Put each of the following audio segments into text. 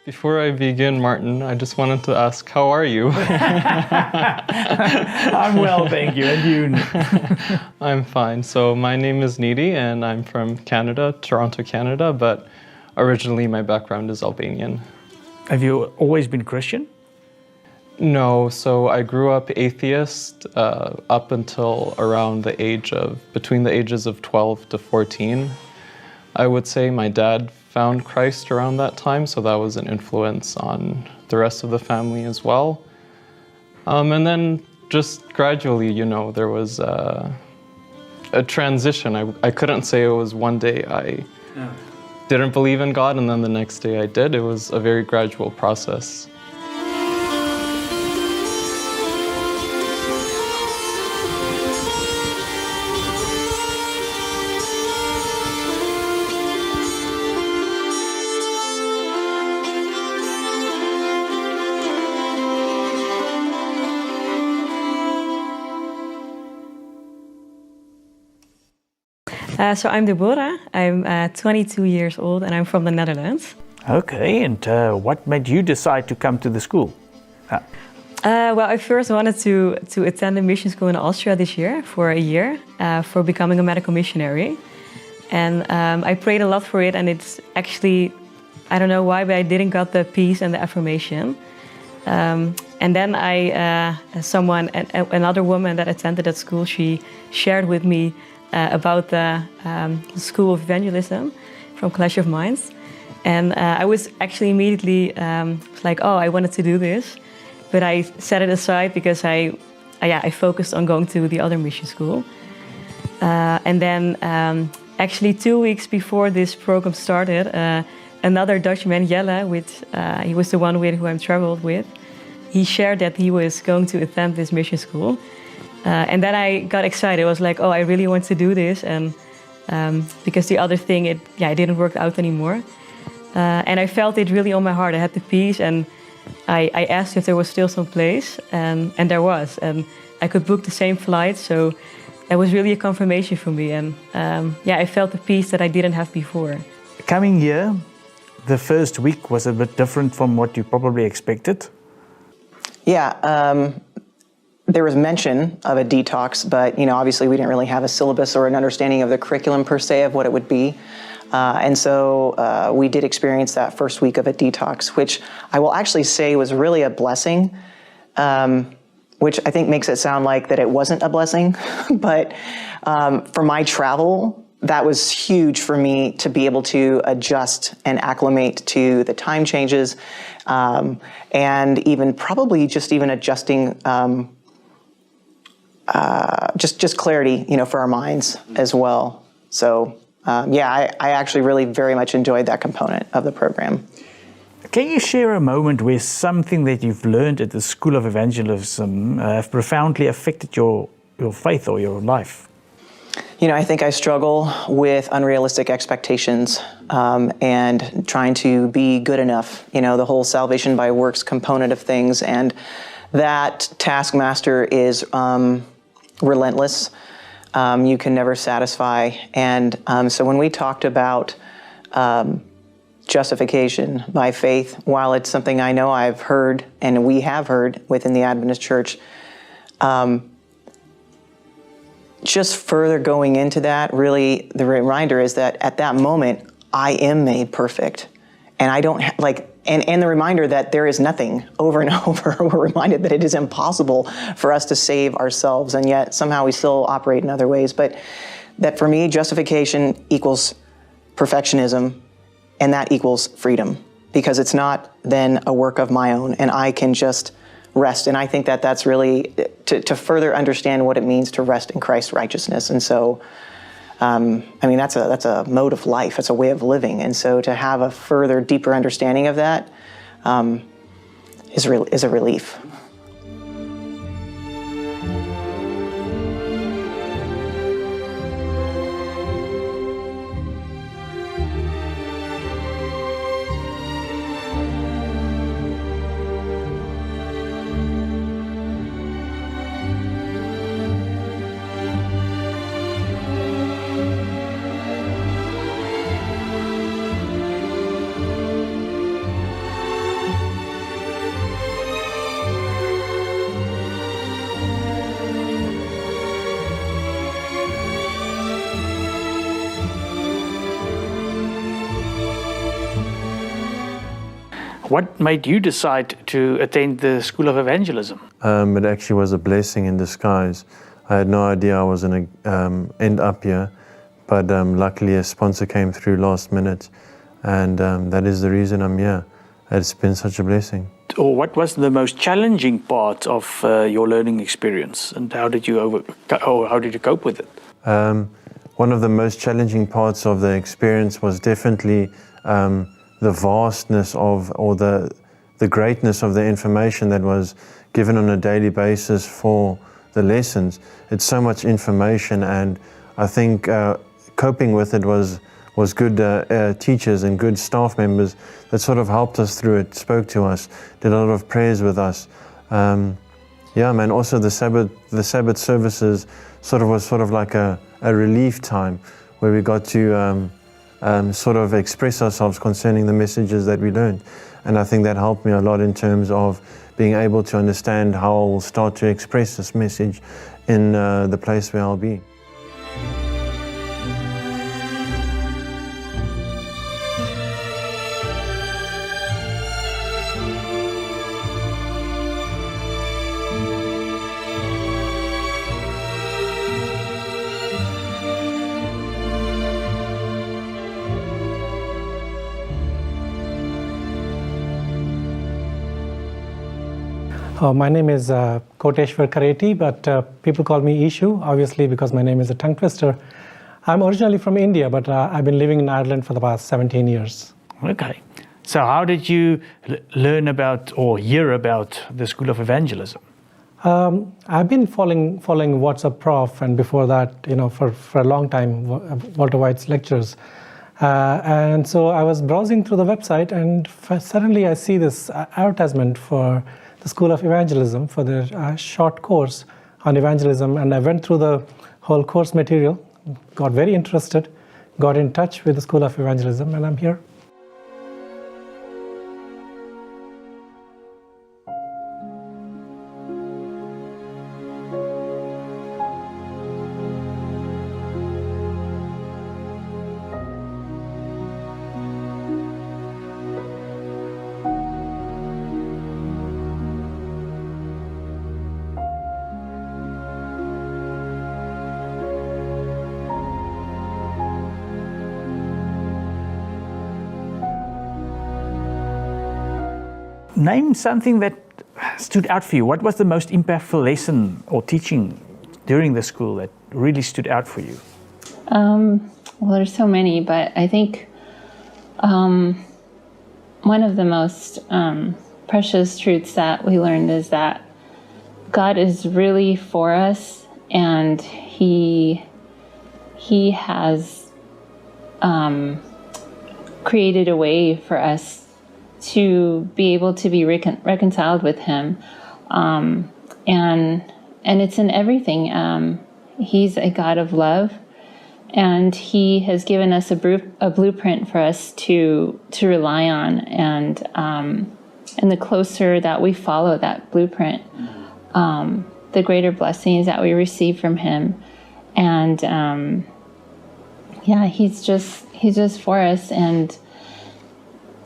Before I begin, Martin, I just wanted to ask, how are you? I'm well, thank you. And you? I'm fine. So my name is Nidhi, and I'm from Canada, Toronto, Canada, but originally my background is Albanian. Have you always been Christian? No, so I grew up atheist up until around between the ages of 12 to 14. I would say my dad found Christ around that time, so that was an influence on the rest of the family as well. And then just gradually, there was a transition. I couldn't say it was one day I didn't believe in God and then the next day I did. It was a very gradual process. So I'm Deborah, I'm 22 years old and I'm from the Netherlands. Okay, and what made you decide to come to the school? Well, I first wanted to attend a mission school in Austria this year for a year for becoming a medical missionary. And I prayed a lot for it, and it's actually, I don't know why, but I didn't got the peace and the affirmation. And then another woman that attended that school, she shared with me about the School of Evangelism from Clash of Minds. And I was actually immediately like, oh, I wanted to do this. But I set it aside because I focused on going to the other mission school. And then actually 2 weeks before this program started, another Dutchman, Jelle, he was the one who I traveled with, he shared that he was going to attend this mission school. And then I got excited. I was like, oh, I really want to do this. And because the other thing, it didn't work out anymore. And I felt it really on my heart. I had the peace, and I asked if there was still some place, and there was. And I could book the same flight, so that was really a confirmation for me. And I felt the peace that I didn't have before. Coming here, the first week was a bit different from what you probably expected. Yeah, there was mention of a detox, but obviously we didn't really have a syllabus or an understanding of the curriculum per se of what it would be. And so we did experience that first week of a detox, which I will actually say was really a blessing, which I think makes it sound like that it wasn't a blessing. But for my travel, that was huge for me to be able to adjust and acclimate to the time changes, and even probably just even adjusting just clarity, for our minds as well. So, I actually really very much enjoyed that component of the program. Can you share a moment where something that you've learned at the School of Evangelism have profoundly affected your faith or your life? I think I struggle with unrealistic expectations and trying to be good enough, the whole salvation by works component of things. And that taskmaster is relentless. You can never satisfy. And so when we talked about justification by faith, while it's something I know I've heard and we have heard within the Adventist Church, just further going into that, really the reminder is that at that moment, I am made perfect. And I don't and the reminder that there is nothing over and over. We're reminded that it is impossible for us to save ourselves, and yet somehow we still operate in other ways. But that for me, justification equals perfectionism, and that equals freedom, because it's not then a work of my own, and I can just rest. And I think that that's really to further understand what it means to rest in Christ's righteousness. And so, that's a mode of life. It's a way of living. And so to have a further, deeper understanding of that is a relief. What made you decide to attend the School of Evangelism? It actually was a blessing in disguise. I had no idea I was going to end up here, but luckily a sponsor came through last minute, and that is the reason I'm here. It's been such a blessing. Or what was the most challenging part of your learning experience, and how did you cope with it? One of the most challenging parts of the experience was definitely the vastness of, or the greatness of the information that was given on a daily basis for the lessons. It's so much information, and I think coping with it was good teachers and good staff members that sort of helped us through it, spoke to us, did a lot of prayers with us. Yeah, man. Also, the Sabbath services was like a relief time where we got to sort of express ourselves concerning the messages that we learned. And I think that helped me a lot in terms of being able to understand how I will start to express this message in the place where I'll be. My name is Koteshwar Kareti, but people call me Ishu, obviously because my name is a tongue twister. I'm originally from India, but I've been living in Ireland for the past 17 years. Okay. So how did you learn about or hear about the School of Evangelism? I've been following What's Up Prof, and before that, for a long time, Walter White's lectures. And so I was browsing through the website, and suddenly I see this advertisement for the School of Evangelism, for their short course on evangelism. And I went through the whole course material, got very interested, got in touch with the School of Evangelism, and I'm here. Name something that stood out for you. What was the most impactful lesson or teaching during the school that really stood out for you? Well, there's so many, but I think one of the most precious truths that we learned is that God is really for us, and He has created a way for us to be able to be reconciled with Him, and it's in everything. He's a God of love, and He has given us a blueprint for us to rely on, and the closer that we follow that blueprint, the greater blessings that we receive from Him, and He's just for us, and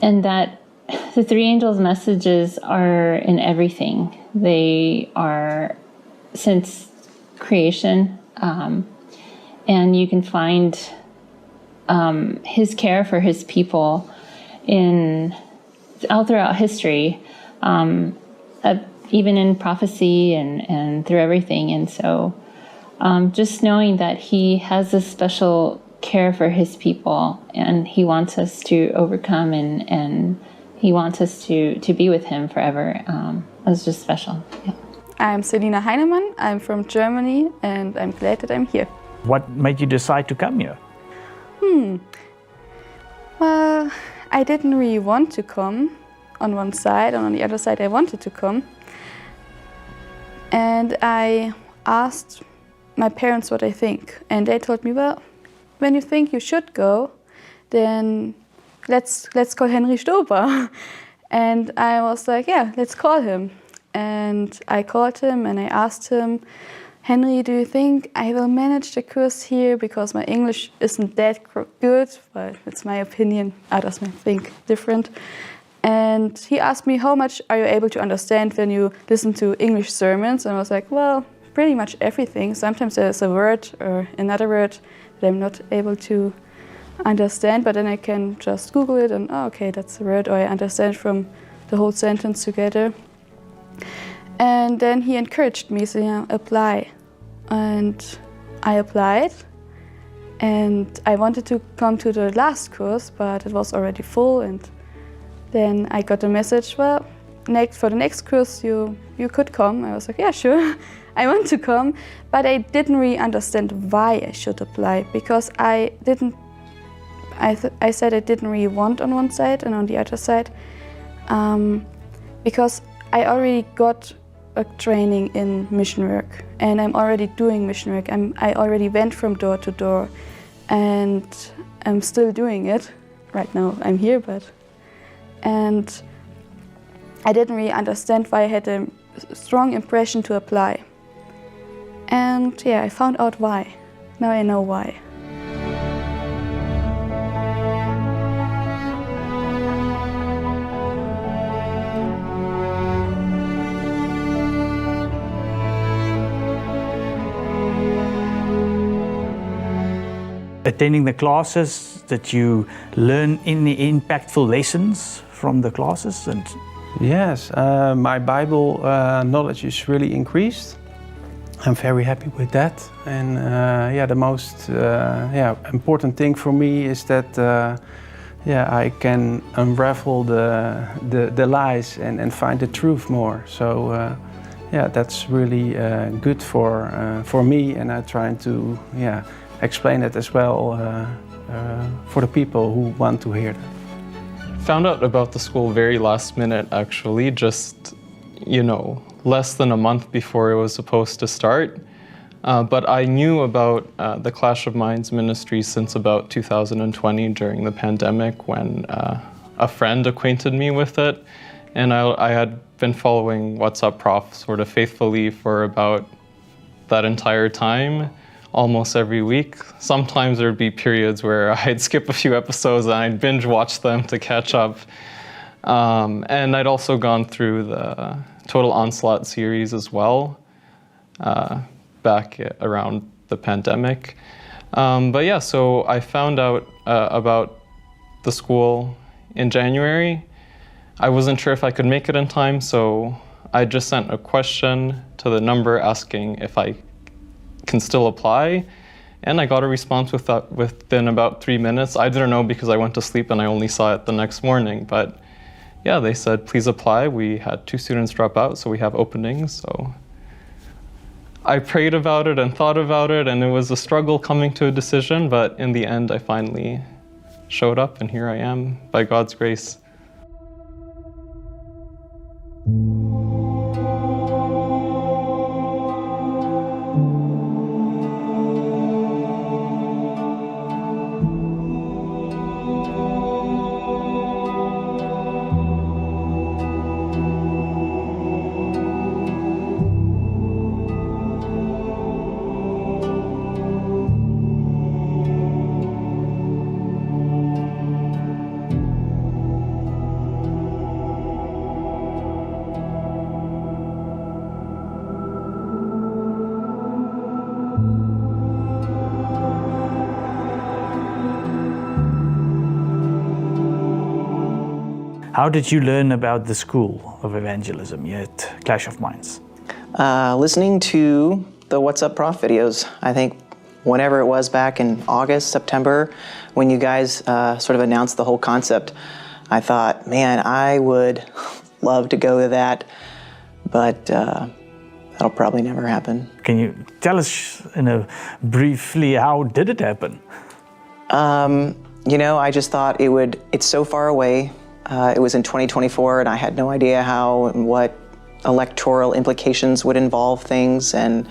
that. The three angels' messages are in everything. They are since creation, and you can find His care for His people all throughout history, even in prophecy and through everything. And so, just knowing that He has this special care for His people, and He wants us to overcome and He wants us to be with Him forever. It's just special. Yeah. I'm Selina Heinemann. I'm from Germany, and I'm glad that I'm here. What made you decide to come here? Well, I didn't really want to come on one side, and on the other side I wanted to come. And I asked my parents what I think, and they told me, well, when you think you should go, then let's call Henry Stober. And I was like, yeah, let's call him. And I called him and I asked him, Henry, do you think I will manage the course here? Because my English isn't that good, but it's my opinion. Others might think different. And he asked me, how much are you able to understand when you listen to English sermons? And I was like, well, pretty much everything. Sometimes there's a word or another word that I'm not able to understand, but then I can just Google it and, oh, okay, that's the word, or I understand from the whole sentence together. And then he encouraged me, so apply. And I applied, and I wanted to come to the last course, but it was already full. And then I got a message, well, for the next course you could come. I was like, yeah, sure, I want to come. But I didn't really understand why I should apply, because I said I didn't really want on one side and on the other side, because I already got a training in mission work, and I'm already doing mission work. I already went from door to door, and I'm still doing it. Right now I'm here, and I didn't really understand why I had a strong impression to apply. And yeah, I found out why. Now I know why. Attending the classes, that you learn any impactful lessons from the classes? And yes, my Bible knowledge is really increased. I'm very happy with that. And the most important thing for me is that I can unravel the lies and find the truth more. So that's really good for me, and I'm trying to explain it as well for the people who want to hear that. Found out about the school very last minute, actually, just, less than a month before it was supposed to start. But I knew about the Clash of Minds ministry since about 2020 during the pandemic, when a friend acquainted me with it. And I had been following What's Up Prof sort of faithfully for about that entire time, almost every week. Sometimes there'd be periods where I'd skip a few episodes and I'd binge watch them to catch up. And I'd also gone through the Total Onslaught series as well, back around the pandemic. So I found out about the school in January. I wasn't sure if I could make it in time, so I just sent a question to the number asking if I can still apply, and I got a response within about 3 minutes. I didn't know because I went to sleep and I only saw it the next morning, but yeah, they said, please apply. We had 2 students drop out, so we have openings. So I prayed about it and thought about it, and it was a struggle coming to a decision, but in the end, I finally showed up, and here I am, by God's grace. how did you learn about the School of Evangelism at Clash of Minds? Listening to the What's Up Prof videos. I think whenever it was back in August, September, when you guys sort of announced the whole concept, I thought, man, I would love to go to that, but that'll probably never happen. Can you tell us briefly how did it happen? I just thought it's so far away. It was in 2024, and I had no idea how and what electoral implications would involve things, and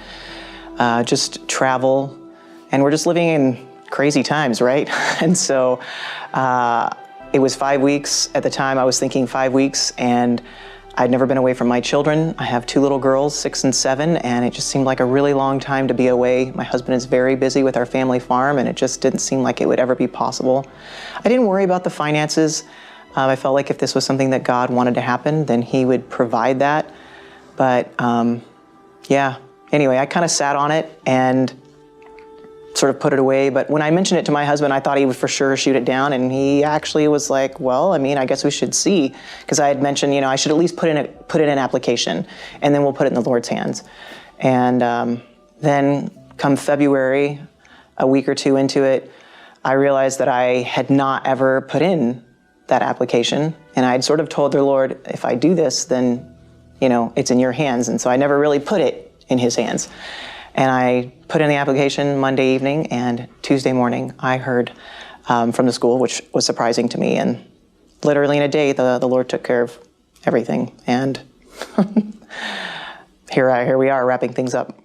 just travel. And we're just living in crazy times, right? And so it was 5 weeks. At the time, I was thinking 5 weeks, and I'd never been away from my children. I have 2 little girls, 6 and 7, and it just seemed like a really long time to be away. My husband is very busy with our family farm, and it just didn't seem like it would ever be possible. I didn't worry about the finances. I felt like if this was something that God wanted to happen, then He would provide that. But yeah, anyway, I kind of sat on it and sort of put it away. But when I mentioned it to my husband, I thought he would for sure shoot it down. And he actually was like, well, I mean, I guess we should see. Because I had mentioned, I should at least put in an application, and then we'll put it in the Lord's hands. And then come February, a week or two into it, I realized that I had not ever put in that application. And I had sort of told the Lord, if I do this, then, it's in your hands. And so I never really put it in His hands. And I put in the application Monday evening, and Tuesday morning I heard from the school, which was surprising to me. And literally in a day, the Lord took care of everything. And here we are wrapping things up.